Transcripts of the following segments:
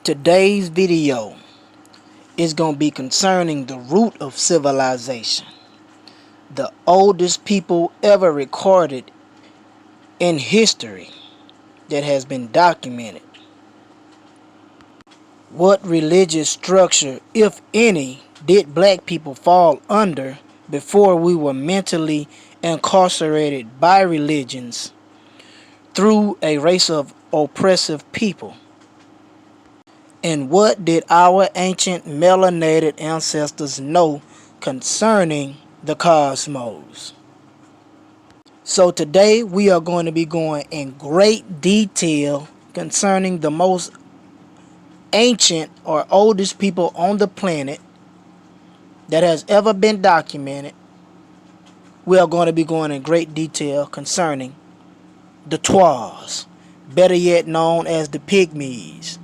Today's video is going to be concerning the root of civilization, the oldest people ever recorded in history that has been documented. What religious structure, if any, did black people fall under before we were mentally incarcerated by religions through a race of oppressive people? And what did our ancient melanated ancestors know concerning the cosmos? So today we are going to be going in great detail concerning the most ancient or oldest people on the planet that has ever been documented. We are going to be going in great detail concerning the Twas, better yet known as the Pygmies.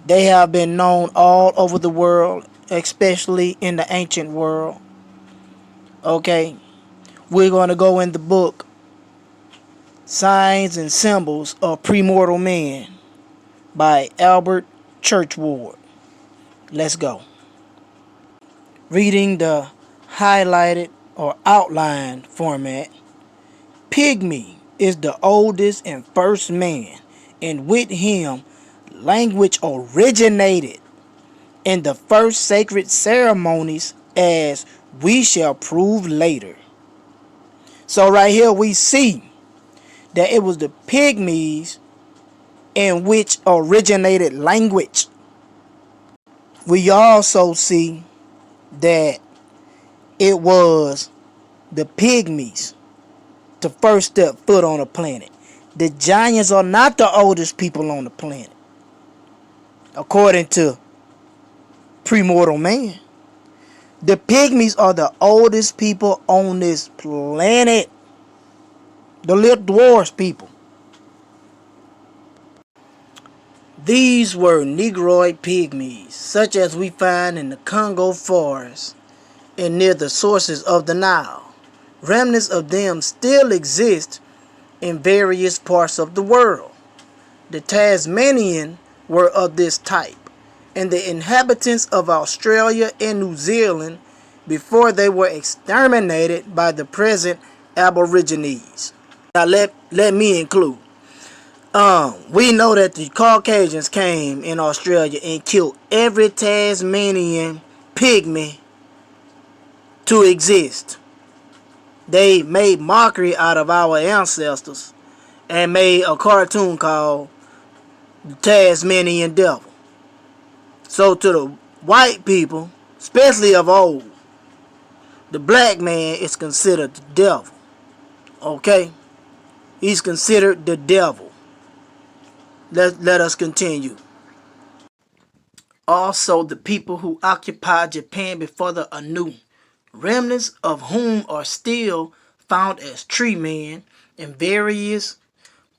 They have been known all over the world, especially in the ancient world. Okay, we're going to go in the book Signs and Symbols of Premortal Man by Albert Churchward. Let's go. Reading the highlighted or outlined format. Pygmy is the oldest and first man, and with him language originated in the first sacred ceremonies, as we shall prove later. So right here we see that it was the Pygmies in which originated language. We also see that it was the Pygmies to first step foot on the planet. The giants are not the oldest people on the planet, according to Premortal Man. The Pygmies are the oldest people on this planet. The little dwarfs people. These were Negroid Pygmies, such as we find in the Congo forest and near the sources of the Nile. Remnants of them still exist in various parts of the world. The Tasmanian were of this type, and the inhabitants of Australia and New Zealand before they were exterminated by the present Aborigines. Now let me include. We know that the Caucasians came in Australia and killed every Tasmanian pygmy to exist. They made mockery out of our ancestors and made a cartoon called the Tasmanian Devil. So to the white people, especially of old, the black man is considered the devil. Okay? He's considered the devil. Let us continue. Also, the people who occupied Japan before the Anu, remnants of whom are still found as tree men in various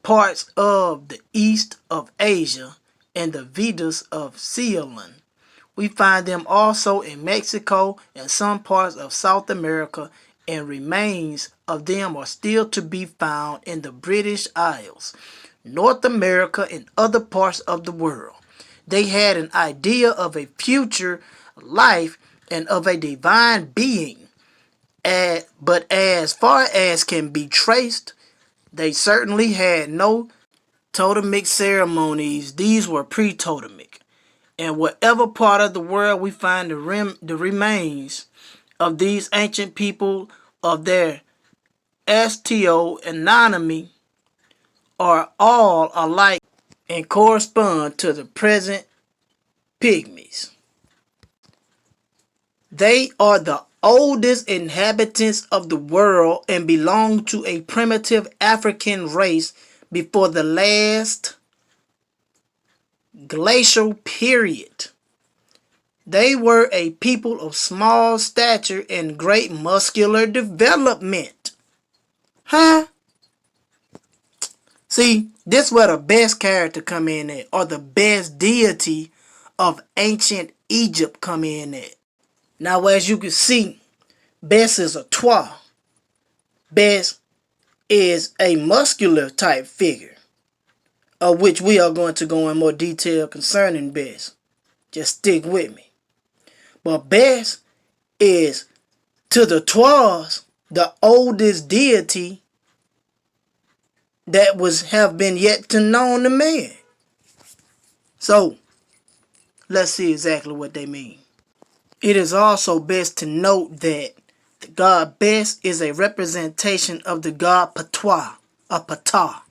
parts of the east of Asia and the Vedas of Ceylon. We find them also in Mexico and some parts of South America, and remains of them are still to be found in the British Isles, North America, and other parts of the world. They had an idea of a future life and of a divine being, but as far as can be traced, they certainly had no totemic ceremonies. These were pre-totemic. In whatever part of the world we find the remains of these ancient people, of their anonymy, are all alike and correspond to the present Pygmies. They are the oldest inhabitants of the world and belong to a primitive African race before the last glacial period. They were a people of small stature and great muscular development. Huh? See, this where the best character come in at, or the best deity of ancient Egypt come in at. Now, as you can see, Bes is a Twas. Bes is a muscular type figure. of which we are going to go in more detail concerning Bes. Just stick with me. But Bes is, to the Twas, the oldest deity that have been yet to known to man. So, let's see exactly what they mean. It is also best to note that the god Bes is a representation of the god Ptah, or Ptah.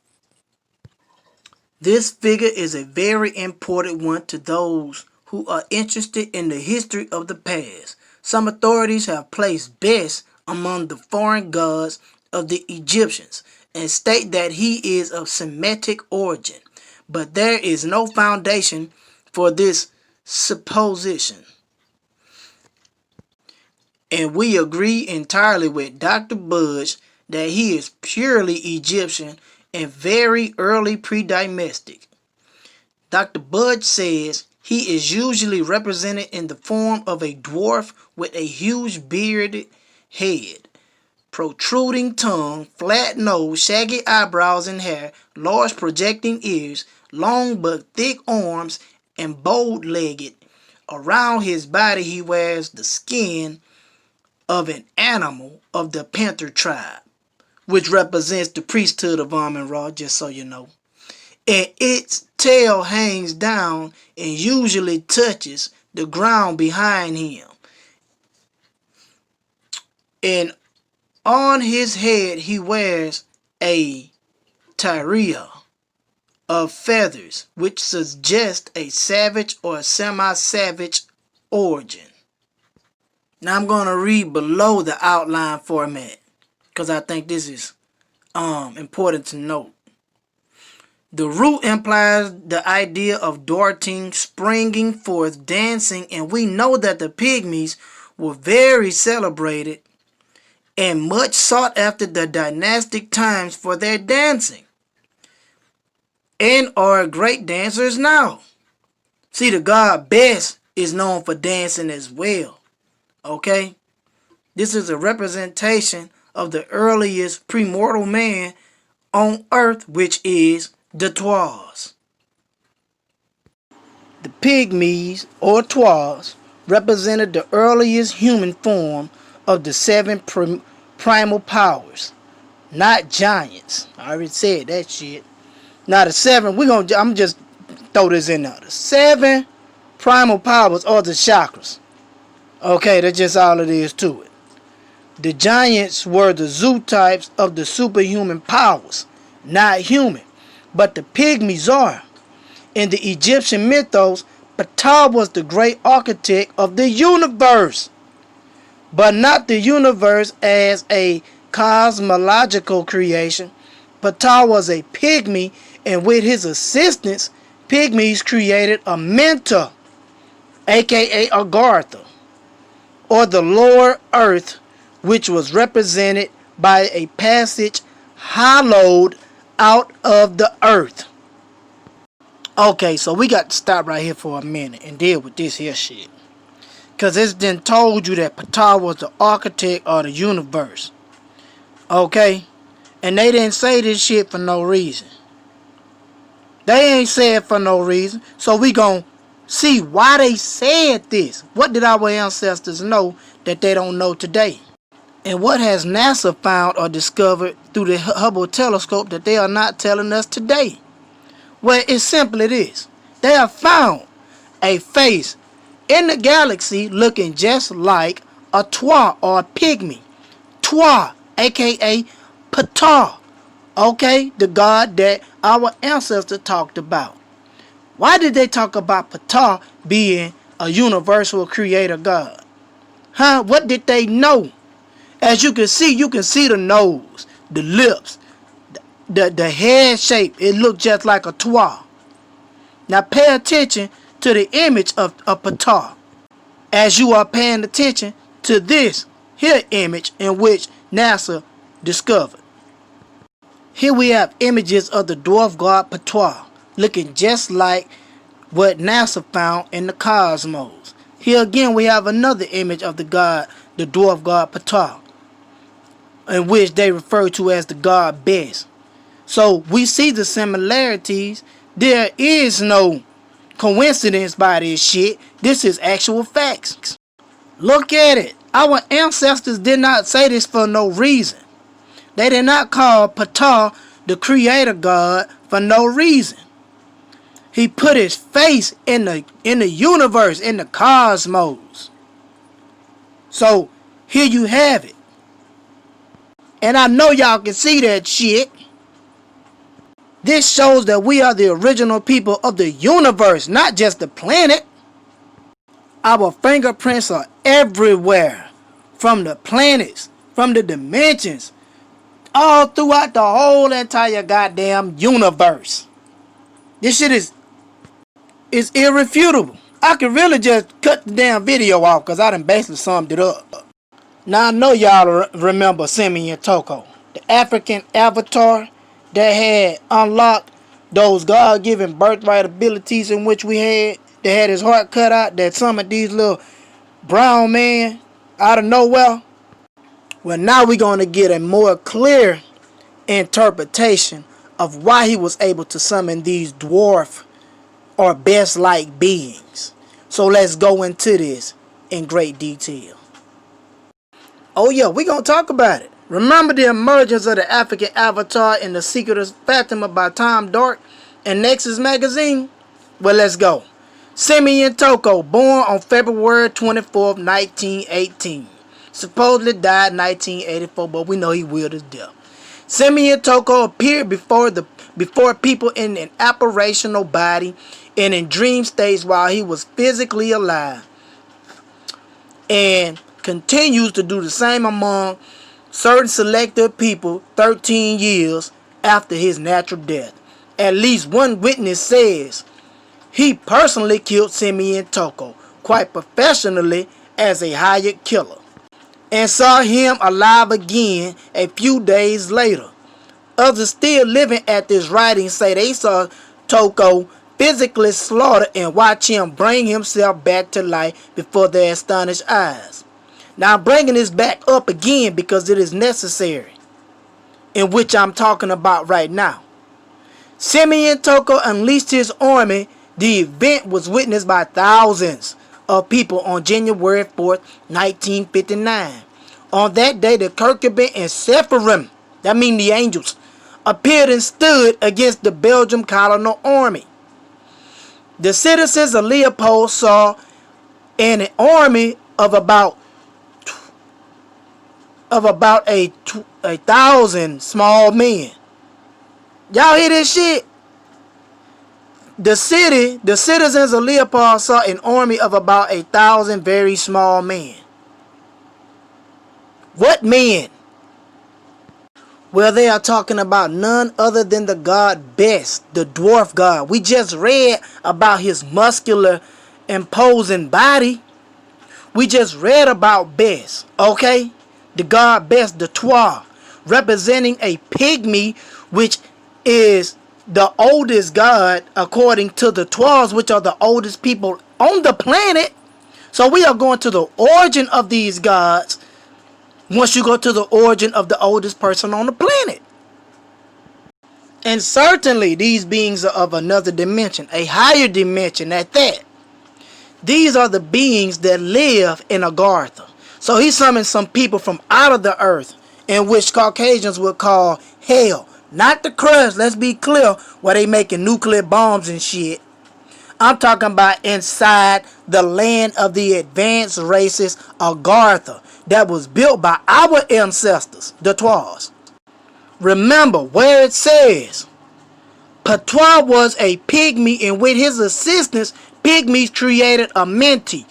This figure is a very important one to those who are interested in the history of the past. Some authorities have placed Bes among the foreign gods of the Egyptians and state that he is of Semitic origin, but there is no foundation for this supposition. And we agree entirely with Dr. Budge that he is purely Egyptian and very early pre-dynastic. Dr. Budge says he is usually represented in the form of a dwarf with a huge bearded head, protruding tongue, flat nose, shaggy eyebrows and hair, large projecting ears, long but thick arms, and bold-legged. Around his body he wears the skin of an animal of the panther tribe, which represents the priesthood of Amun-Ra, just so you know. And its tail hangs down and usually touches the ground behind him. And on his head he wears a tiara of feathers, which suggests a savage or semi-savage origin. Now I'm going to read below the outline format because I think this is important to note. The root implies the idea of darting, springing forth, dancing, and we know that the Pygmies were very celebrated and much sought after the dynastic times for their dancing, and are great dancers now. See, the god Bes is known for dancing as well. Okay? This is a representation of the earliest premortal man on earth, which is the Twas. The Pygmies, or Twas, represented the earliest human form of the seven primal powers. Not giants. I already said that shit. Now the seven, I'm just throw this in there. The seven primal powers are the chakras. Okay, that's just all it is to it. The giants were the zoo types of the superhuman powers, not human, but the Pygmies are. In the Egyptian mythos, Ptah was the great architect of the universe, but not the universe as a cosmological creation. Ptah was a Pygmy, and with his assistance, Pygmies created Amenti, aka Agartha, or the lower earth, which was represented by a passage hollowed out of the earth. Okay, so we got to stop right here for a minute and deal with this here shit. Because it's been told you that Ptah was the architect of the universe. Okay? And they didn't say this shit for no reason. They ain't said for no reason. So we gon' see why they said this. What did our ancestors know that they don't know today? And what has NASA found or discovered through the Hubble telescope that they are not telling us today? Well, it's simply this. They have found a face in the galaxy looking just like a Twas or a Pygmy. Twas, aka Ptah. Okay, the god that our ancestors talked about. Why did they talk about Ptah being a universal creator god? Huh? What did they know? As you can see the nose, the lips, the head shape. It looked just like a Twas. Now pay attention to the image of Ptah as you are paying attention to this here image in which NASA discovered. Here we have images of the dwarf god Ptah looking just like what NASA found in the cosmos. Here again we have another image of the dwarf god Ptah, in which they refer to as the god Bes. So we see the similarities There is no coincidence by this shit. This is actual facts. Look at it. Our ancestors did not say this for no reason. They did not call Ptah the creator god for no reason. He put his face in the universe, in the cosmos. So here you have it. And I know y'all can see that shit. This shows that we are the original people of the universe, not just the planet. Our fingerprints are everywhere. From the planets, from the dimensions, all throughout the whole entire goddamn universe. This shit is irrefutable. I could really just cut the damn video off because I done basically summed it up. Now I know y'all remember Simeon Toco, the African avatar that had unlocked those God-given birthright abilities in which we had. That had his heart cut out, that summoned these little brown men out of nowhere. Well, now we're going to get a more clear interpretation of why he was able to summon these dwarf or best-like beings. So let's go into this in great detail. Oh yeah, we're going to talk about it. Remember the emergence of the African avatar in The Secret of Fatima by Tom Dark and Nexus magazine? Well, let's go. Simeon Toco, born on February 24th, 1918. Supposedly died in 1984, but we know he willed his death. Simeon Toco appeared before people in an apparitional body and in dream states while he was physically alive, and continues to do the same among certain selected people 13 years after his natural death. At least one witness says he personally killed Simeon Toco quite professionally as a hired killer, and saw him alive again a few days later. Others still living at this writing say they saw Toco physically slaughtered and watch him bring himself back to life before their astonished eyes. Now I'm bringing this back up again because it is necessary, in which I'm talking about right now. Simeon Toco unleashed his army. The event was witnessed by thousands of people on January 4th, 1959. On that day, the Cherubim and Sephirim, that means the angels, appeared and stood against the Belgian colonial army. The citizens of Leopold saw an army of about 1,000 small men. Y'all hear this shit? The citizens of Leopold saw an army of about 1,000 very small men. What men? Well, they are talking about none other than the God Bes, the dwarf god. We just read about his muscular, imposing body. We just read about Bes, okay? The God Bes, the Twas, representing a pygmy, which is the oldest god according to the Twas, which are the oldest people on the planet. So we are going to the origin of these gods once you go to the origin of the oldest person on the planet. And certainly these beings are of another dimension, a higher dimension at that. These are the beings that live in Agartha. So he summoned some people from out of the earth, in which Caucasians would call hell. Not the crust, let's be clear, where they making nuclear bombs and shit. I'm talking about inside the land of the advanced races, Agartha, that was built by our ancestors, the Twas. Remember where it says, Ptah was a pygmy, and with his assistance, Pygmies created Amenti,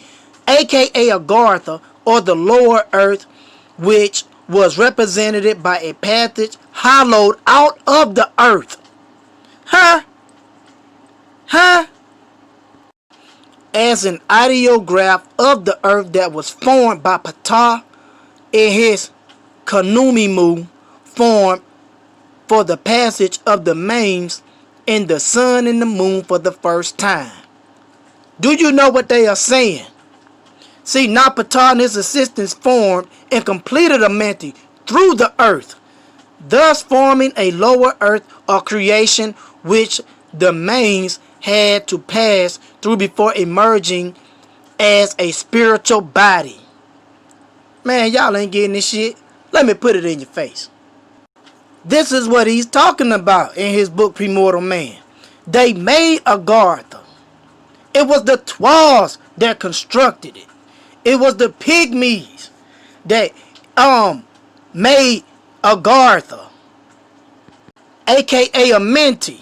aka Agartha, or the lower earth, which was represented by a passage hollowed out of the earth. Huh? As an ideograph of the earth that was formed by Ptah in his Kanumimu form for the passage of the mains in the sun and the moon for the first time. Do you know what they are saying? See, now Ptah and his assistants formed and completed Amenti through the earth, thus forming a lower earth or creation which domains had to pass through before emerging as a spiritual body. Man, y'all ain't getting this shit. Let me put it in your face. This is what he's talking about in his book Primordial Man. They made Agartha. It was the Twas that constructed it. It was the Pygmies that made Agartha, aka Amenti.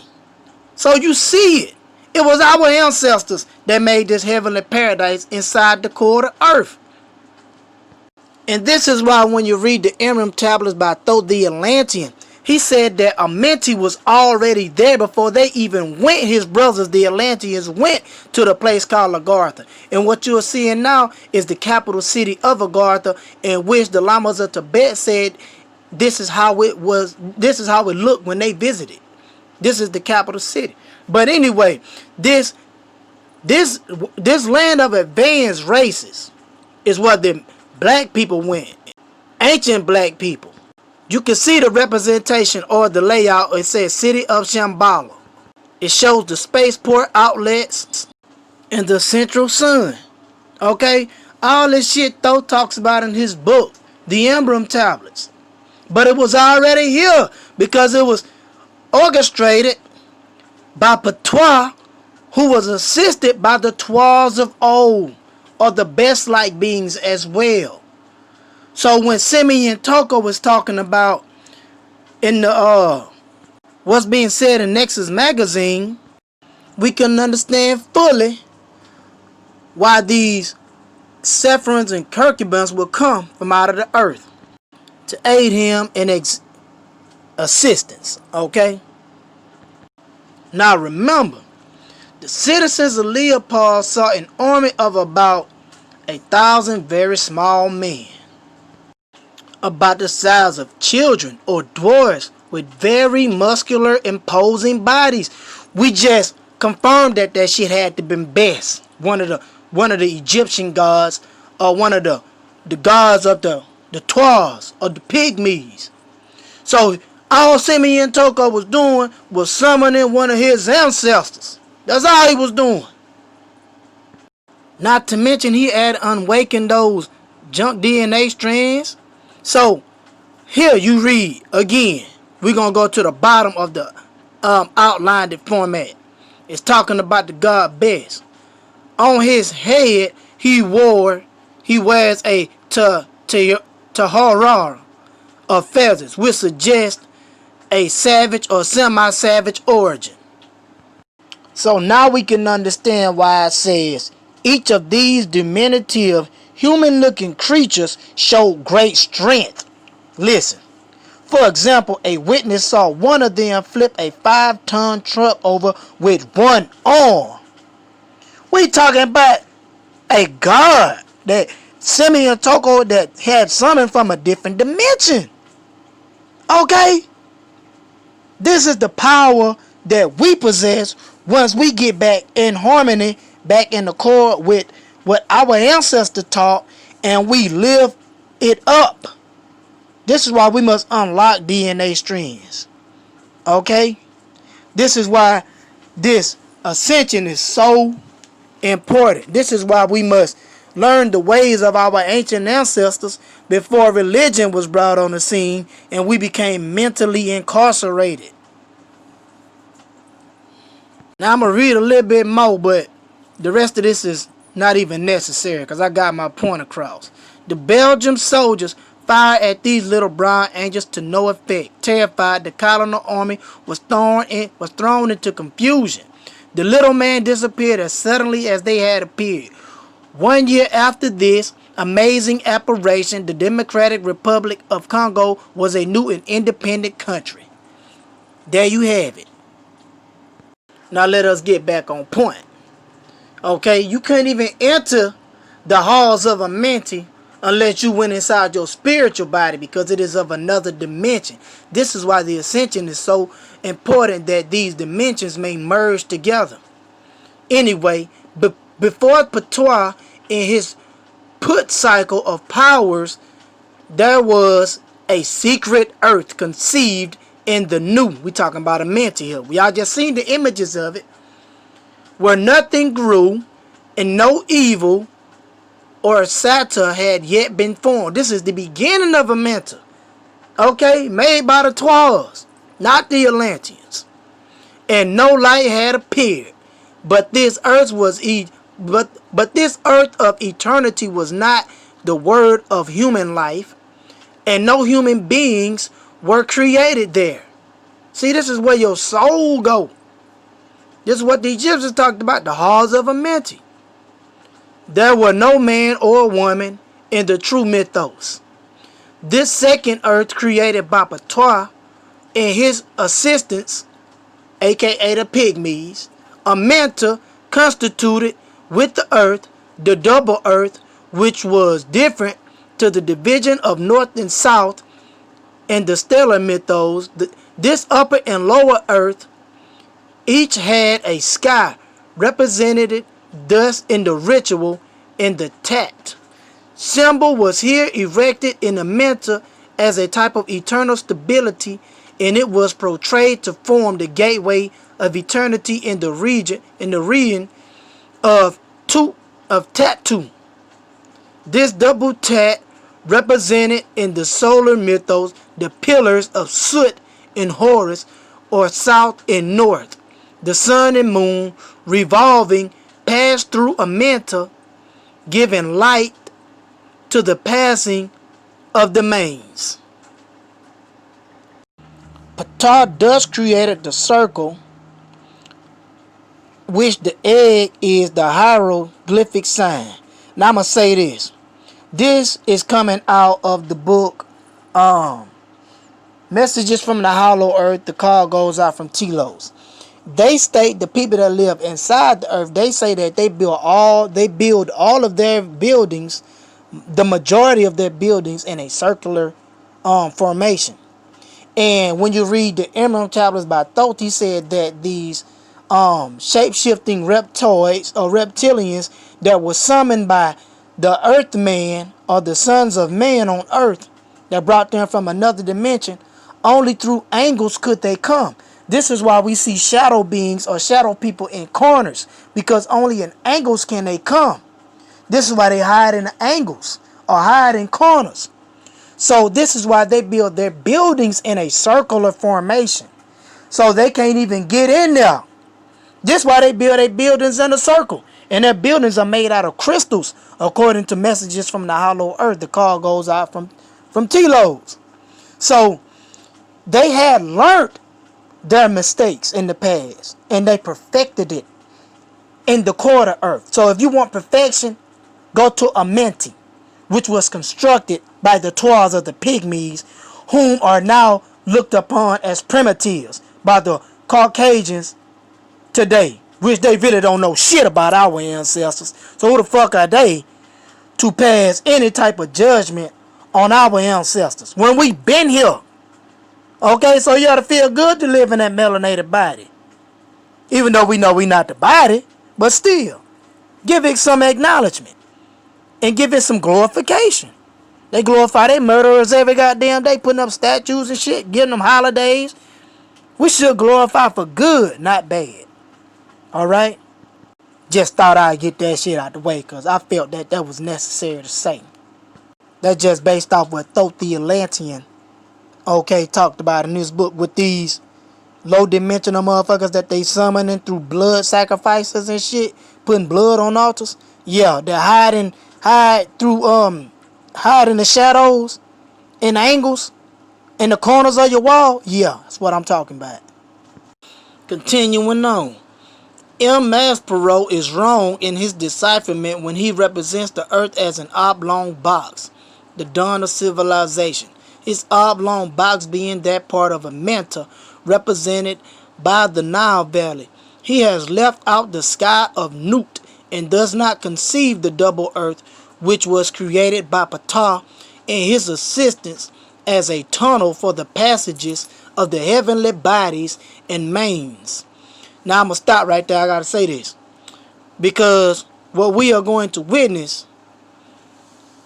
So you see it. It was our ancestors that made this heavenly paradise inside the core of the earth. And this is why when you read the Emerald Tablets by Tho the Atlantean, he said that Amenti was already there before they even went. His brothers, the Atlanteans, went to the place called Agartha. And what you're seeing now is the capital city of Agartha, in which the Lamas of Tibet said this is how it was, this is how it looked when they visited. This is the capital city. But anyway, this land of advanced races is where the black people went. Ancient black people. You can see the representation or the layout. It says City of Shambhala. It shows the spaceport outlets and the central sun. Okay? All this shit Tho talks about in his book, The Emblem Tablets. But it was already here because it was orchestrated by Ptah, who was assisted by the Twas of old, or the best like beings as well. So when Simeon Toco was talking about in the what's being said in Nexus magazine, we can understand fully why these Sephiroths and Curcubans will come from out of the earth to aid him in assistance. Okay? Now remember, the citizens of Leopold saw an army of about 1,000 very small men, about the size of children or dwarfs, with very muscular, imposing bodies. We just confirmed that that shit had to been Bes, one of the Egyptian gods, or one of the gods of the Twas or the Pygmies. So all Simeon Toco was doing was summoning one of his ancestors. That's all he was doing. Not to mention he had unawakened those junk DNA strands. So here you read again. We're going to go to the bottom of the outlined format. It's talking about the God Bes. On his head he wears a tahara of feathers, which suggests a savage or semi-savage origin. So now we can understand why it says each of these diminutive human-looking creatures showed great strength. Listen. For example, a witness saw one of them flip a 5-ton truck over with one arm. We talking about a god that Simeon Toco that had summoned from a different dimension. Okay? This is the power that we possess once we get back in harmony, back in accord with what our ancestors taught, and we live it up. This is why we must unlock DNA strands. Okay? This is why this ascension is so important. This is why we must learn the ways of our ancient ancestors before religion was brought on the scene and we became mentally incarcerated. Now I'm going to read a little bit more, but the rest of this is not even necessary because I got my point across. The Belgian soldiers fired at these little brown angels to no effect. Terrified, the colonial army was thrown into confusion. The little man disappeared as suddenly as they had appeared. 1 year after this amazing apparition, the Democratic Republic of Congo was a new and independent country. There you have it. Now let us get back on point. Okay, you couldn't even enter the halls of Amenti unless you went inside your spiritual body because it is of another dimension. This is why the ascension is so important, that these dimensions may merge together. Anyway, before Ptah in his put cycle of powers, there was a secret earth conceived in the new. We talking about Amenti here. We all just seen the images of it. Where nothing grew and no evil or satyr had yet been formed. This is the beginning of Amenti. Okay, made by the Twas, not the Atlanteans. And no light had appeared. But this earth was but this earth of eternity was not the word of human life, and no human beings were created there. See, this is where your soul go. This is what the Egyptians talked about, the halls of Amenti. There were no man or woman in the true mythos. This second earth created by Ptah and his assistants, aka the Pygmies, Amenti constituted with the earth, the double earth, which was different to the division of north and south in the stellar mythos. This upper and lower earth each had a sky represented thus in the ritual in the tat. Symbol was here erected in Amenti as a type of eternal stability, and it was portrayed to form the gateway of eternity in the region of Tattoo. This double tat represented in the solar mythos the pillars of Soot in Horus, or south and north. The sun and moon revolving passed through Amenti, giving light to the passing of the mains. Ptah thus created the circle, which the egg is the hieroglyphic sign. Now I'm going to say this. This is coming out of the book Messages from the Hollow Earth. The call goes out from Telos. They state the people that live inside the earth, they say that they build all of their buildings, the majority of their buildings, in a circular formation. And when you read the Emerald Tablets by Thoth, he said that these shape-shifting reptoids or reptilians that were summoned by the Earthman or the sons of man on Earth that brought them from another dimension, only through angles could they come. This is why we see shadow beings or shadow people in corners, because only in angles can they come. This is why they hide in the angles or hide in corners. So this is why they build their buildings in a circular formation, so they can't even get in there. This is why they build their buildings in a circle, and their buildings are made out of crystals, according to Messages from the Hollow Earth. The call goes out from Telos. So they had learned their mistakes in the past, and they perfected it in the quarter earth. So if you want perfection, go to Amenti, which was constructed by the Twas of the Pygmies, whom are now looked upon as primitives by the Caucasians today, which they really don't know shit about our ancestors. So who the fuck are they to pass any type of judgment on our ancestors when we been here? Okay, so you ought to feel good to live in that melanated body. Even though we know we not the body, but still, give it some acknowledgement and give it some glorification. They glorify their murderers every goddamn day, putting up statues and shit, giving them holidays. We should glorify for good, not bad. Alright? Just thought I'd get that shit out the way, because I felt that that was necessary to say. That's just based off what Thoth the Atlantean, okay, talked about in this book, with these low-dimensional motherfuckers that they summoning through blood sacrifices and shit, putting blood on altars. Yeah, they're hide in the shadows, in angles, in the corners of your wall. Yeah, that's what I'm talking about. Continuing on. M. Maspero is wrong in his decipherment when he represents the earth as an oblong box, the dawn of civilization. His oblong box being that part of Amenti represented by the Nile Valley. He has left out the sky of Nut and does not conceive the double earth, which was created by Ptah and his assistants as a tunnel for the passages of the heavenly bodies and mains. Now I'm going to stop right there. I got to say this, because what we are going to witness,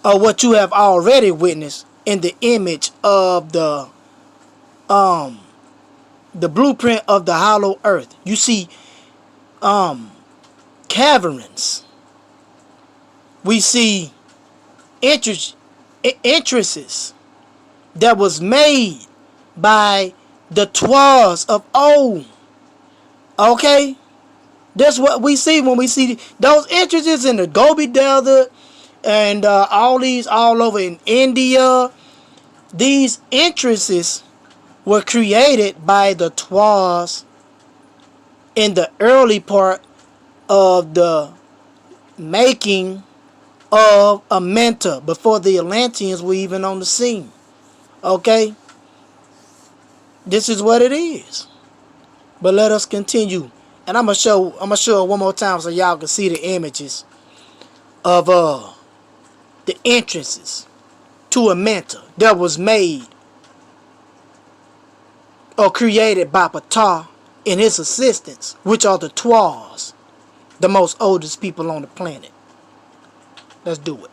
or what you have already witnessed in the image of the the blueprint of the hollow earth. You see caverns. We see entrances that was made by the Twas of old. Okay? That's what we see when we see those entrances in the Gobi Desert and all over in India. These entrances were created by the Twas in the early part of the making of Amenti, before the Atlanteans were even on the scene. Okay? This is what it is. But let us continue. And I'm gonna show it one more time so y'all can see the images of the entrances to Amenti that was made or created by Ptah and his assistants, which are the Twas, the most oldest people on the planet. Let's do it.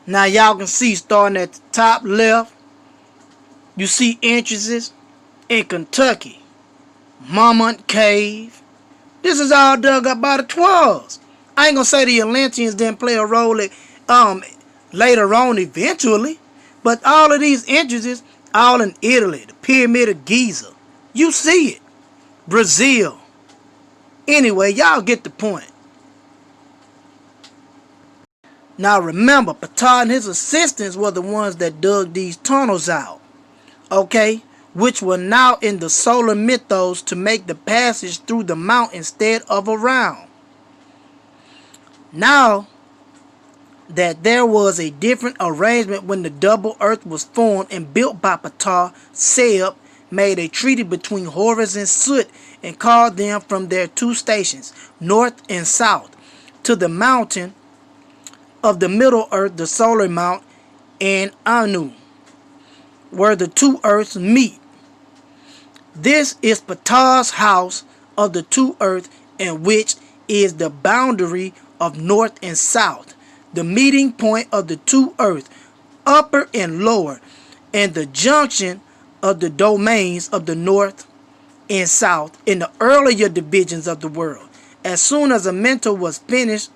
Now y'all can see, starting at the top left, you see entrances in Kentucky, Mammoth Cave. This is all dug up by the Twas. I ain't gonna say the Atlanteans didn't play a role later on eventually, but all of these entrances, all in Italy, the Pyramid of Giza. You see it. Brazil. Anyway, y'all get the point. Now remember, Ptah and his assistants were the ones that dug these tunnels out. Okay? Which were now in the solar mythos to make the passage through the mountain instead of around. Now that there was a different arrangement when the double earth was formed and built by Ptah, Seb made a treaty between Horus and Sut and called them from their two stations, north and south, to the mountain of the middle earth, the solar mount, and Anu, where the two earths meet. This is Ptah's house of the two earths, in which is the boundary of north and south, the meeting point of the two earths, upper and lower, and the junction of the domains of the north and south in the earlier divisions of the world. As soon as Amenti was finished,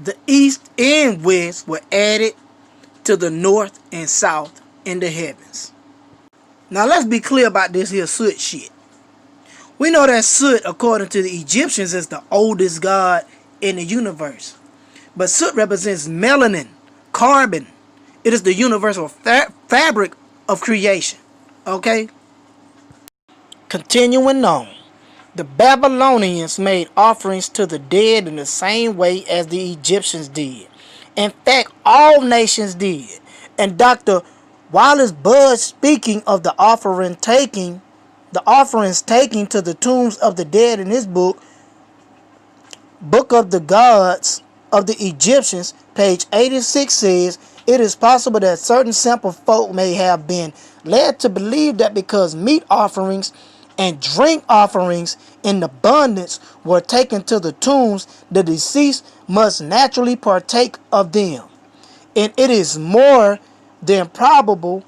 the east and west were added to the north and south in the heavens. Now let's be clear about this here Sut shit. We know that Sut, according to the Egyptians, is the oldest god in the universe. But Sut represents melanin, carbon. It is the universal fabric of creation. Okay? Continuing on. The Babylonians made offerings to the dead in the same way as the Egyptians did. In fact, all nations did. And Dr. Wallace Budge, speaking of the offerings taking to the tombs of the dead in his book of the Gods of the Egyptians, page 86, says, it is possible that certain simple folk may have been led to believe that because meat offerings and drink offerings in abundance were taken to the tombs, the deceased must naturally partake of them. And it is more than probable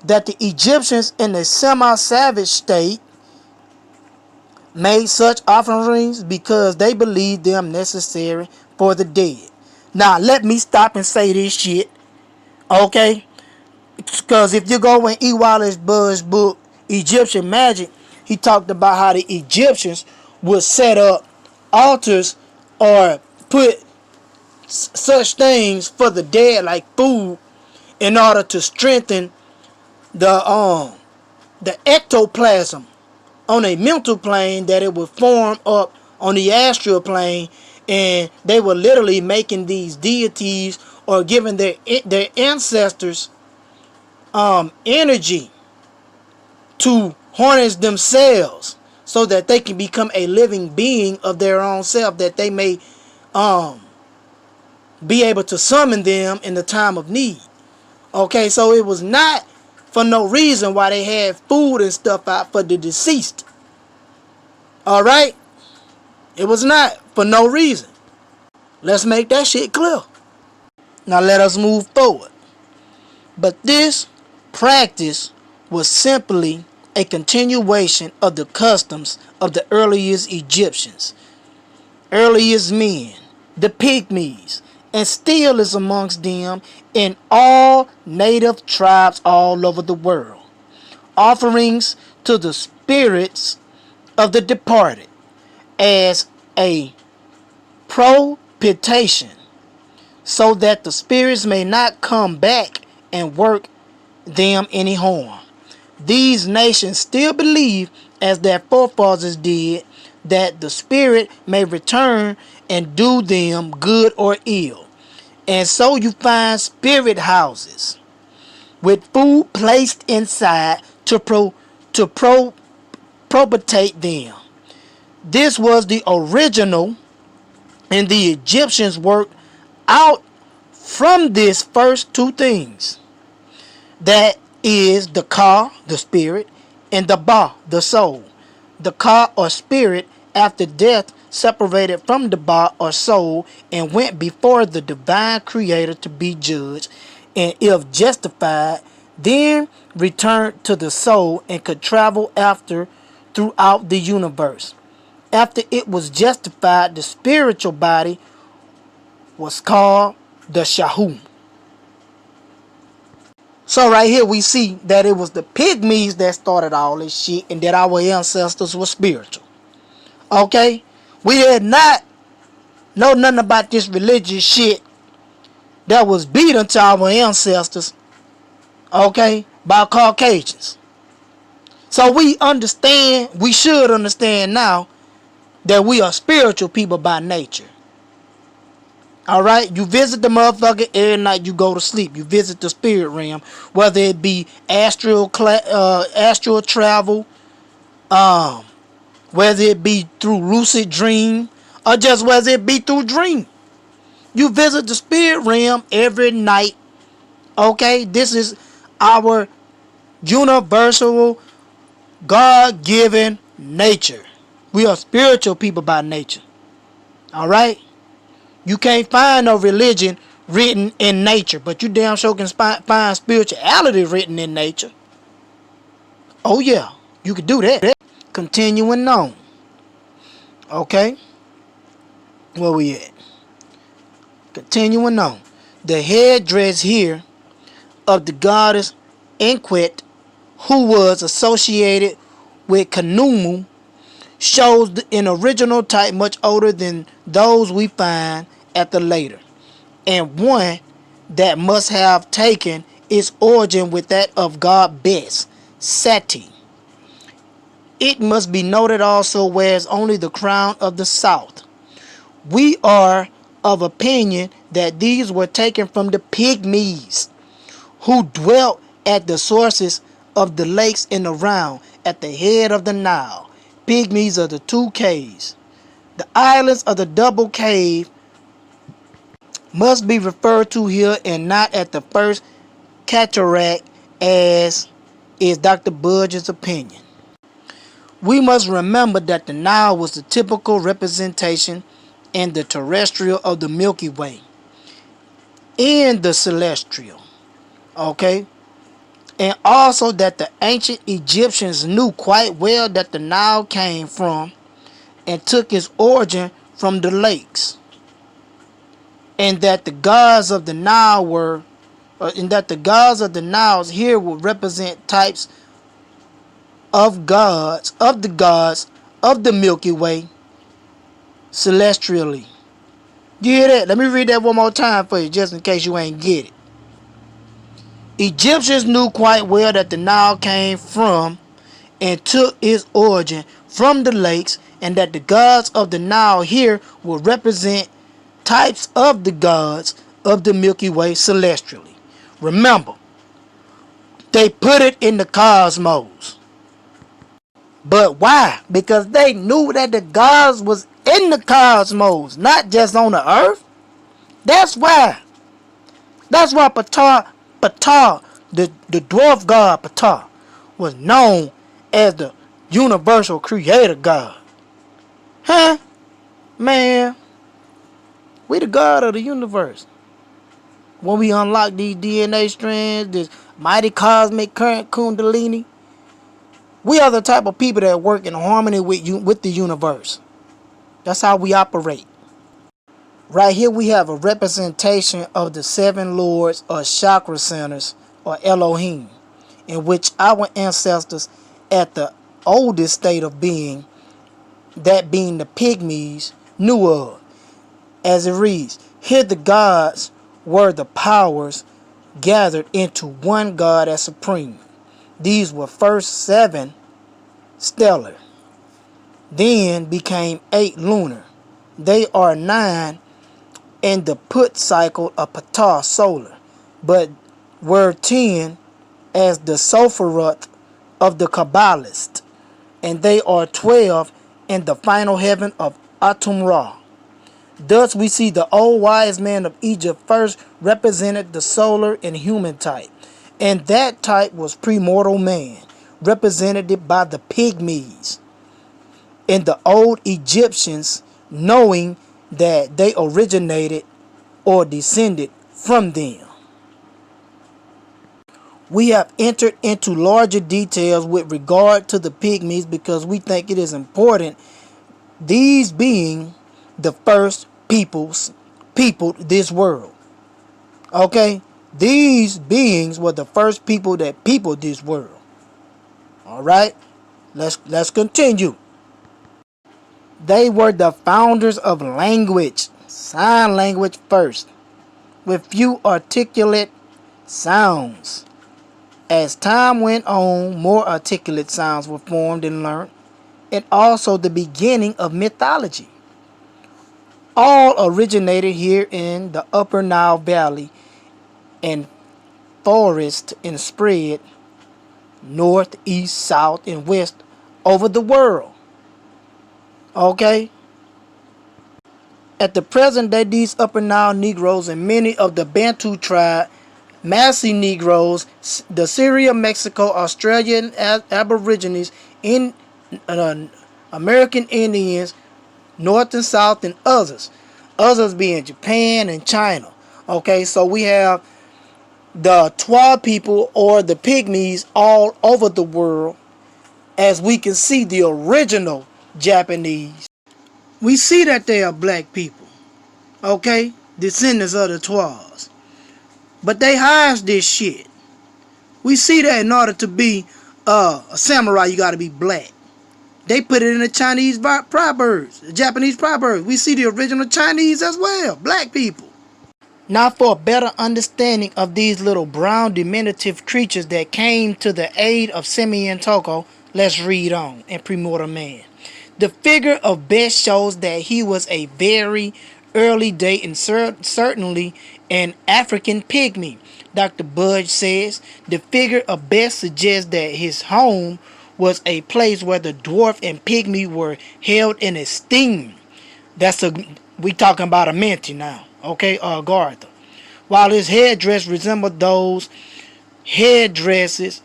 that the Egyptians in a semi-savage state made such offerings because they believed them necessary for the dead. Now let me stop and say this shit, okay? Because if you go in E. Wallace Budge's book, Egyptian Magic, he talked about how the Egyptians would set up altars or put such things for the dead like food in order to strengthen the ectoplasm on a mental plane, that it would form up on the astral plane, and they were literally making these deities or giving their ancestors energy to harness themselves so that they can become a living being of their own self, that they may be able to summon them in the time of need. Okay, so it was not for no reason why they had food and stuff out for the deceased. Alright? It was not for no reason. Let's make that shit clear. Now let us move forward. But this practice was simply a continuation of the customs of the earliest Egyptians, earliest men, the Pygmies, and still is amongst them in all native tribes all over the world. Offerings to the spirits of the departed as a propitiation, so that the spirits may not come back and work them any harm. These nations still believe, as their forefathers did, that the spirit may return and do them good or ill. And so you find spirit houses with food placed inside to propitiate them. This was the original, and the Egyptians worked out from this first two things. That is the Ka, the spirit, and the Ba, the soul. The Ka or spirit after death separated from the Ba or soul and went before the divine creator to be judged, and if justified, then returned to the soul and could travel after throughout the universe. After it was justified, the spiritual body was called the Shahu. So right here we see that it was the Pygmies that started all this shit, and that our ancestors were spiritual. Okay? We had not know nothing about this religious shit that was beaten to our ancestors, okay, by Caucasians. So we should understand now that we are spiritual people by nature. Alright, you visit the motherfucker every night you go to sleep. You visit the spirit realm, whether it be astral travel, whether it be through lucid dream, or just whether it be through dream. You visit the spirit realm every night. Okay, this is our universal, God-given nature. We are spiritual people by nature. Alright? You can't find no religion written in nature, but you damn sure can find spirituality written in nature. Oh yeah, you can do that. Continuing on. Okay? Where we at? Continuing on. The headdress here of the goddess Enquet, who was associated with Knumu, shows an original type much older than those we find at the later, and one that must have taken its origin with that of God Bes, Seti. It must be noted also wears only the crown of the south. We are of opinion that these were taken from the Pygmies, who dwelt at the sources of the lakes and around at the head of the Nile. Pygmies of the two caves. The islands of the double cave must be referred to here and not at the first cataract, as is Dr. Budge's opinion. We must remember that the Nile was the typical representation in the terrestrial of the Milky Way and the celestial. Okay? And also that the ancient Egyptians knew quite well that the Nile came from and took its origin from the lakes. And that the gods of the Nile here will represent types of the gods of the Milky Way celestially. You hear that? Let me read that one more time for you, just in case you ain't get it. Egyptians knew quite well that the Nile came from and took its origin from the lakes, and that the gods of the Nile here will represent types of the gods of the Milky Way celestially. Remember, they put it in the cosmos. But why? Because they knew that the gods was in the cosmos, not just on the earth. That's why. That's why Ptah, the dwarf god Ptah, was known as the universal creator god. Huh? Man, we the god of the universe. When we unlock these DNA strands, this mighty cosmic current kundalini. We are the type of people that work in harmony with the universe. That's how we operate. Right here we have a representation of the seven lords or chakra centers or Elohim, in which our ancestors at the oldest state of being, that being the Pygmies, knew of. As it reads, here the gods were the powers gathered into one God as supreme. These were first 7 stellar, then became 8 lunar. They are 9 in the put cycle of Ptah solar, but were 10 as the Sopharoth of the Kabbalist, and they are 12 in the final heaven of Atum Ra. Thus we see the old wise man of Egypt first represented the solar and human type, and that type was premortal man, represented by the Pygmies. And the old Egyptians, knowing that they originated or descended from them. We have entered into larger details with regard to the Pygmies because we think it is important, these being the first peopled this world. Okay? These beings were the first people that peopled this world. Alright? Let's continue. They were the founders of language, sign language first, with few articulate sounds. As time went on, more articulate sounds were formed and learned, and also the beginning of mythology. All originated here in the Upper Nile Valley and forest and spread north, east, south, and west over the world. Okay? At the present day, these Upper Nile Negroes and many of the Bantu tribe, Massey Negroes, the Syria, Mexico, Australian Aborigines, in American Indians, North and South, and others. Others being Japan and China. Okay, so we have the Twas people or the Pygmies all over the world. As we can see, the original Japanese, we see that they are black people. Okay, descendants of the Twas. But they hide this shit. We see that in order to be a samurai, you got to be black. They put it in the Chinese proverbs, the Japanese proverbs. We see the original Chinese as well, black people. Now for a better understanding of these little brown diminutive creatures that came to the aid of Simeon Toco, let's read on in Premortal Man. The figure of Bes shows that he was a very early date and certainly an African pygmy. Dr. Budge says the figure of Bes suggests that his home was a place where the dwarf and pygmy were held in esteem. We talking about Amenti now, okay, Agartha. While his headdress resembled those headdresses,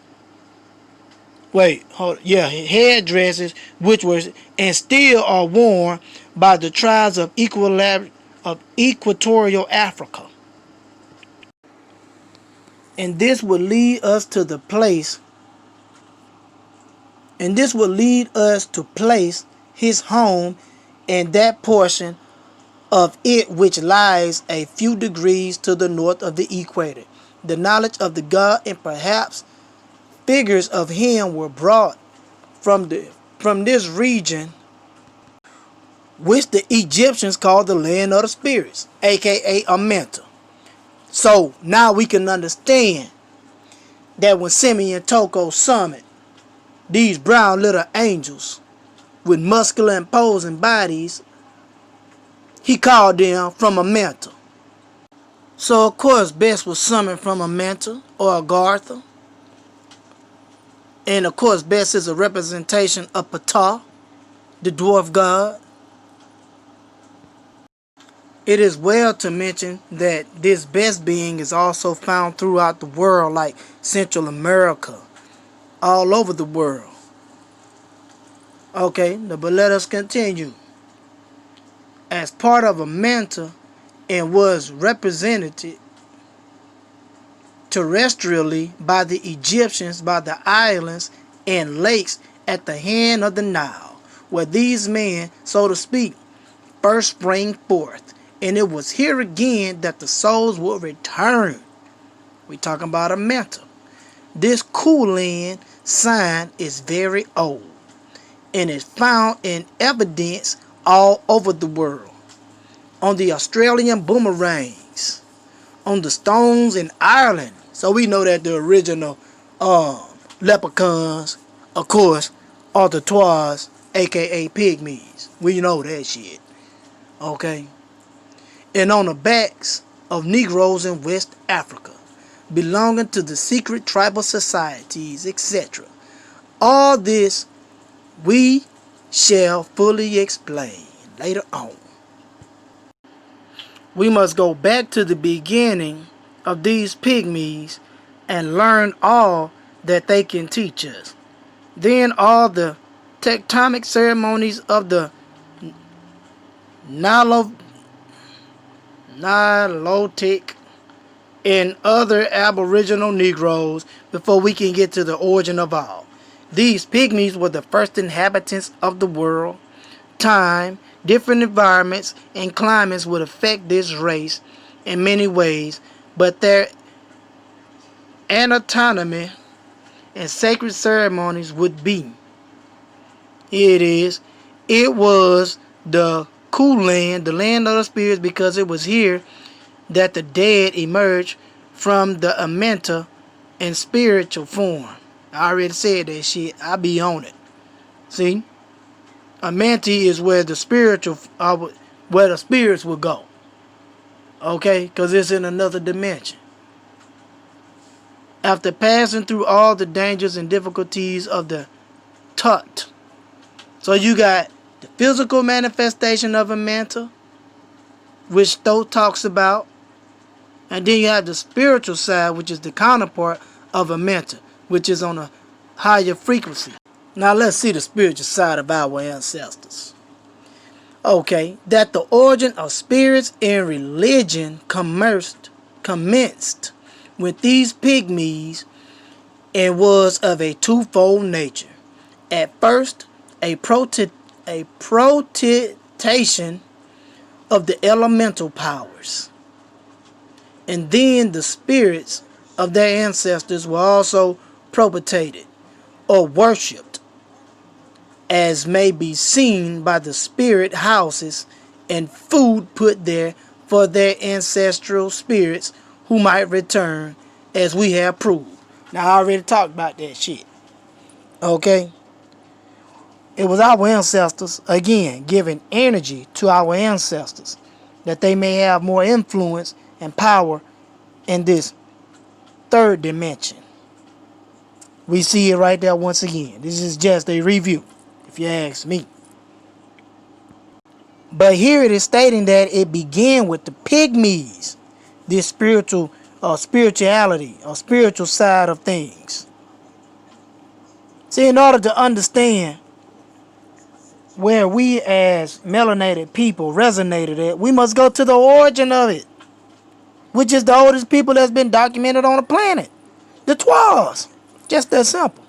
headdresses which were and still are worn by the tribes of equatorial Africa. And this would lead us to the place, and this would lead us to place his home in that portion of it which lies a few degrees to the north of the equator. The knowledge of the god and perhaps figures of him were brought from this region, which the Egyptians called the land of the spirits, aka Amenti. So now we can understand that when Simeon Toco summoned these brown little angels with muscular imposing bodies, he called them from Amenti. So of course Bes was summoned from Amenti or Agartha. And of course Bes is a representation of Ptah, the dwarf god. It is well to mention that this Bes being is also found throughout the world, like Central America, all over the world. Okay, but let us continue. As part of Amenti and was represented terrestrially by the Egyptians by the islands and lakes at the hand of the Nile, where these men, so to speak, first sprang forth. And it was here again that the souls would return. We talking about Amenti. This Kulan sign is very old and is found in evidence all over the world. On the Australian boomerangs, on the stones in Ireland. So we know that the original leprechauns, of course, are the Twas, aka Pygmies. We know that shit. Okay? And on the backs of Negroes in West Africa, belonging to the secret tribal societies, etc. All this we shall fully explain later on. We must go back to the beginning of these pygmies and learn all that they can teach us. Then all the tectonic ceremonies of the Nilotic and other aboriginal Negroes before we can get to the origin of all. These pygmies were the first inhabitants of the world. Time, different environments, and climates would affect this race in many ways, but their anatomy and sacred ceremonies would be. It was the Kulan, the land of the spirits, because it was here that the dead emerged from the Amenti in spiritual form. I already said that shit. I be on it. See? Amenti is where the where the spirits will go. Okay? Because it's in another dimension. After passing through all the dangers and difficulties of the Tut. So you got the physical manifestation of Amenti, which Thoth talks about. And then you have the spiritual side, which is the counterpart of Amenti, which is on a higher frequency. Now let's see the spiritual side of our ancestors. Okay, that the origin of spirits and religion commenced with these pygmies and was of a twofold nature. At first, a protestation of the elemental powers. And then the spirits of their ancestors were also propitiated or worshipped, as may be seen by the spirit houses and food put there for their ancestral spirits who might return, as we have proved. Now, I already talked about that shit. Okay? It was our ancestors, again, giving energy to our ancestors, that they may have more influence and power in this third dimension. We see it right there once again. This is just a review, if you ask me. But here it is stating that it began with the pygmies, this spirituality or spiritual side of things. See, in order to understand where we as melanated people resonated at, we must go to the origin of it, which is the oldest people that's been documented on the planet, the Twas. Just that simple.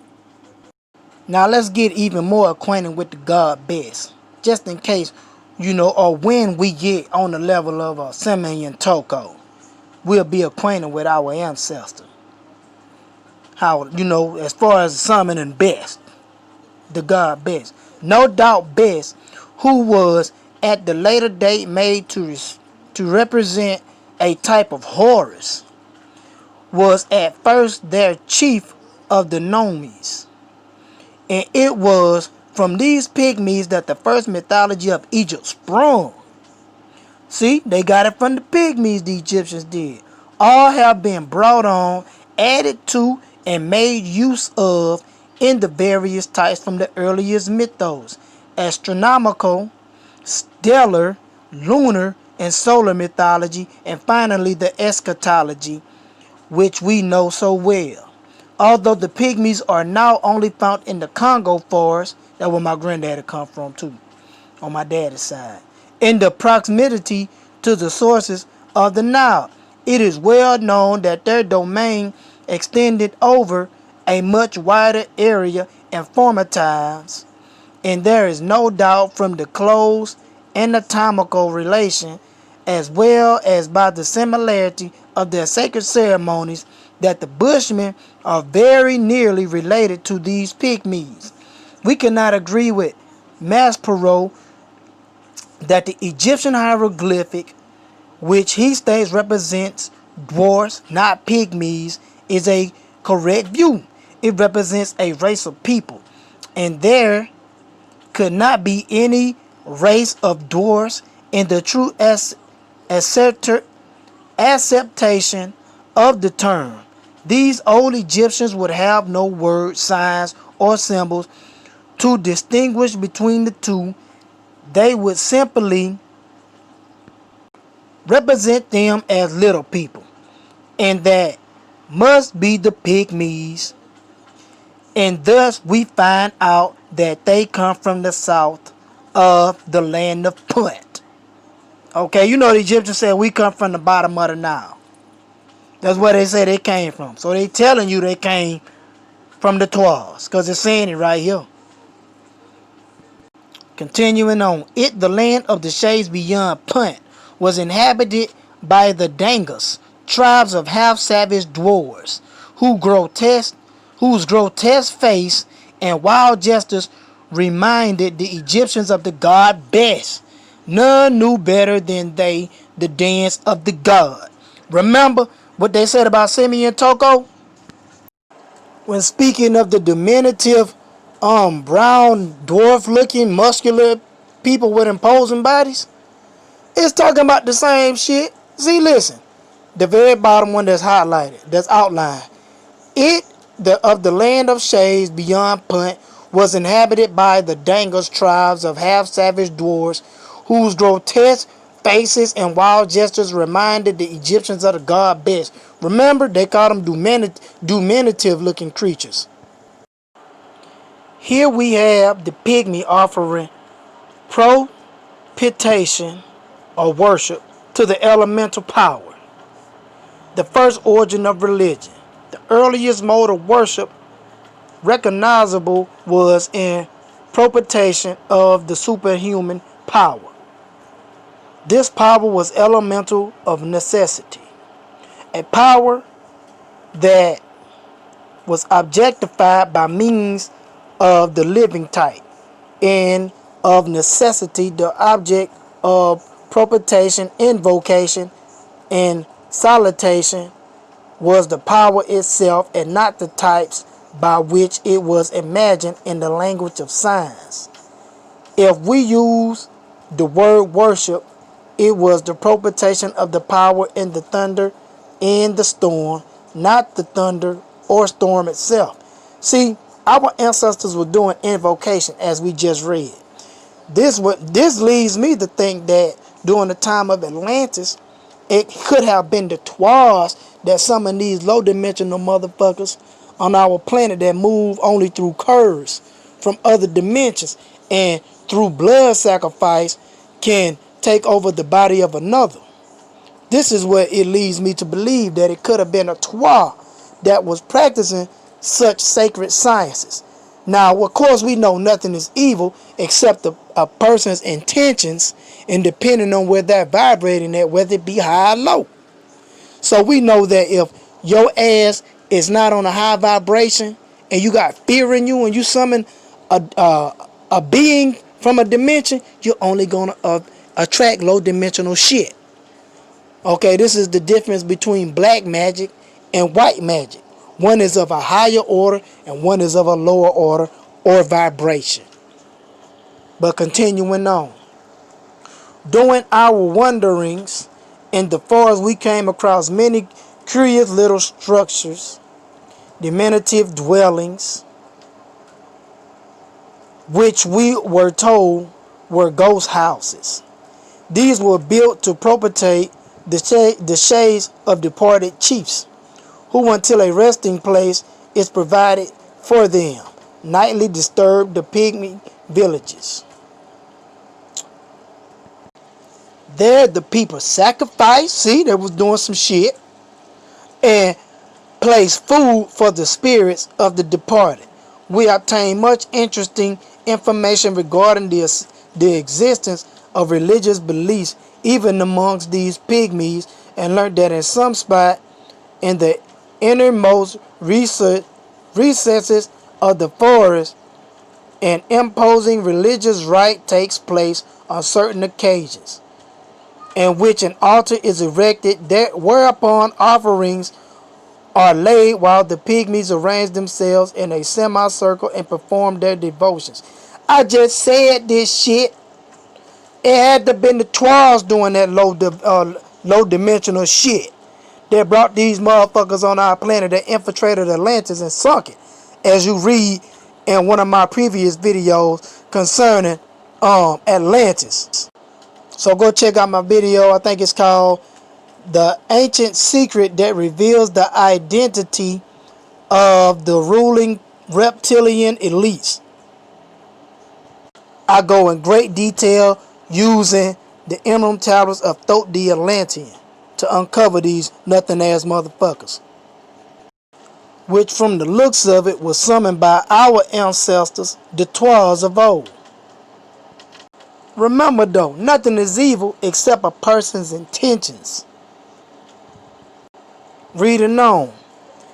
Now let's get even more acquainted with the God Bes, just in case, or when we get on the level of Simeon Toco, we'll be acquainted with our ancestor. How, as far as summoning best, the God Bes. No doubt Bes, who was at the later date made to represent a type of Horus, was at first their chief of the Nomes. And it was from these pygmies that the first mythology of Egypt sprung. See, they got it from the pygmies, the Egyptians did. All have been brought on, added to, and made use of in the various types from the earliest mythos: astronomical, stellar, lunar, and solar mythology, and finally the eschatology, which we know so well. Although the pygmies are now only found in the Congo forest, that's where my granddaddy come from too, on my daddy's side, in the proximity to the sources of the Nile, It is well known that their domain extended over a much wider area in former times, and there is no doubt from the close anatomical relation as well as by the similarity of their sacred ceremonies that the Bushmen are very nearly related to these Pygmies. We cannot agree with Maspero that the Egyptian hieroglyphic, which he states represents dwarfs, not pygmies, is a correct view. It represents a race of people, and there could not be any race of dwarfs in the true acceptation of the term. These old Egyptians would have no words, signs, or symbols to distinguish between the two. They would simply represent them as little people, and that must be the Pygmies, and thus we find out that they come from the south of the land of Put. Okay, you know the Egyptians said we come from the bottom of the Nile. That's where they say they came from. So they telling you they came from the Twas, because it's saying it right here. Continuing on, the land of the shades beyond Punt, was inhabited by the Dangas, tribes of half-savage dwarves, whose grotesque face and wild gestures reminded the Egyptians of the god Bes. None knew better than they the dance of the god. Remember what they said about Simeon and Toco? When speaking of the diminutive, brown, dwarf-looking, muscular people with imposing bodies, it's talking about the same shit. See, listen, the very bottom one that's highlighted, that's outlined. Of the land of shades beyond Punt, was inhabited by the Dangas tribes of half-savage dwarves, whose grotesque faces and wild gestures reminded the Egyptians of the god Bes. Remember, they called them diminutive-looking creatures. Here we have the Pygmy offering propitiation or worship to the elemental power, the first origin of religion. The earliest mode of worship recognizable was in propitiation of the superhuman power. This power was elemental of necessity, a power that was objectified by means of the living type, and of necessity the object of propitiation, invocation, and salutation was the power itself and not the types by which it was imagined in the language of signs. If we use the word worship, it was the propitiation of the power in the thunder and the storm, not the thunder or storm itself. See, our ancestors were doing invocation as we just read. This leads me to think that during the time of Atlantis, it could have been the Twas that summoned these low dimensional motherfuckers on our planet that move only through curves from other dimensions, and through blood sacrifice can take over the body of another. This is what it leads me to believe that it could have been a Twa that was practicing such sacred sciences. Now, of course, we know nothing is evil except a person's intentions, and depending on where they're vibrating at, whether it be high or low. So we know that if your ass is not on a high vibration and you got fear in you and you summon a being from a dimension, you're only going to attract low dimensional shit. Okay, this is the difference between black magic and white magic. One is of a higher order and one is of a lower order or vibration. But continuing on. During our wanderings in the forest, we came across many curious little structures, diminutive dwellings, which we were told were ghost houses. These were built to propitiate the shades of departed chiefs, who until a resting place is provided for them, nightly disturb the pygmy villages. There the people sacrificed, see, they was doing some shit, and placed food for the spirits of the departed. We obtained much interesting information regarding the existence of religious beliefs even amongst these pygmies, and learned that in some spot in the innermost recesses of the forest, an imposing religious rite takes place on certain occasions, in which an altar is erected, whereupon offerings are laid while the pygmies arrange themselves in a semicircle and perform their devotions. I just said this shit. It had to been the Twas doing that low dimensional shit that brought these motherfuckers on our planet that infiltrated Atlantis and sunk it, as you read in one of my previous videos concerning Atlantis. So go check out my video. I think it's called The Ancient Secret That Reveals the Identity of the Ruling Reptilian Elites. I go in great detail using the Emerald Tablets of Thoth the Atlantean to uncover these nothing ass motherfuckers, which from the looks of it was summoned by our ancestors, the Twas of old. Remember though, nothing is evil except a person's intentions. Reading on.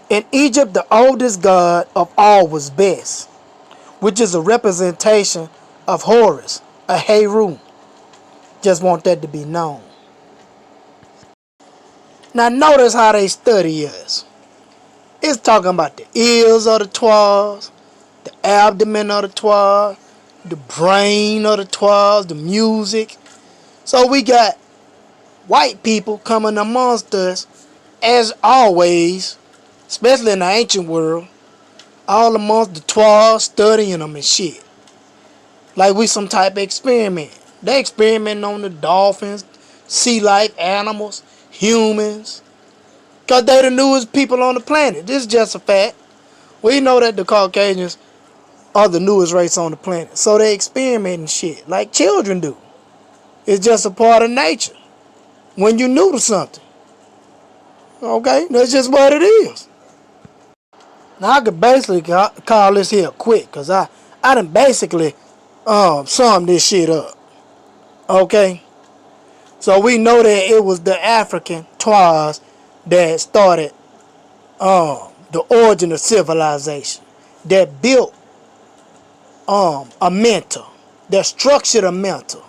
In Egypt, the oldest god of all was Bes, which is a representation of Horus, a Heru. Just want that to be known. Now notice how they study us. It's talking about the ears of the Twas, the abdomen of the Twas, the brain of the Twas, the music. So we got white people coming amongst us, as always, especially in the ancient world, all amongst the Twas, studying them and shit. Like we some type of experiment. They experimenting on the dolphins, sea life animals, humans. Because they the newest people on the planet. This is just a fact. We know that the Caucasians are the newest race on the planet. So they experimenting shit like children do. It's just a part of nature. When you new to something. Okay, that's just what it is. Now I could basically call this here quick, because I done basically summed this shit up. Okay? So we know that it was the African Twas that started the origin of civilization, that built Amenti, that structured Amenti,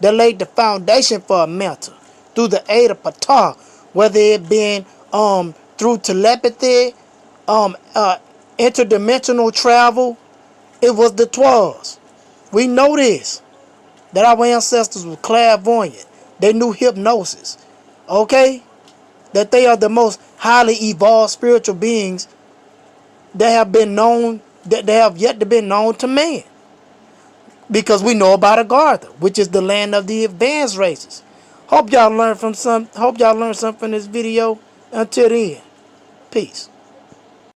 that laid the foundation for Amenti through the aid of Ptah, whether it been through telepathy, interdimensional travel. It was the Twas. We know this, that our ancestors were clairvoyant. They knew hypnosis. Okay? That they are the most highly evolved spiritual beings that have been known, that they have yet to be known to man. Because we know about Agartha, which is the land of the advanced races. Hope y'all learned something from this video. Until then, peace.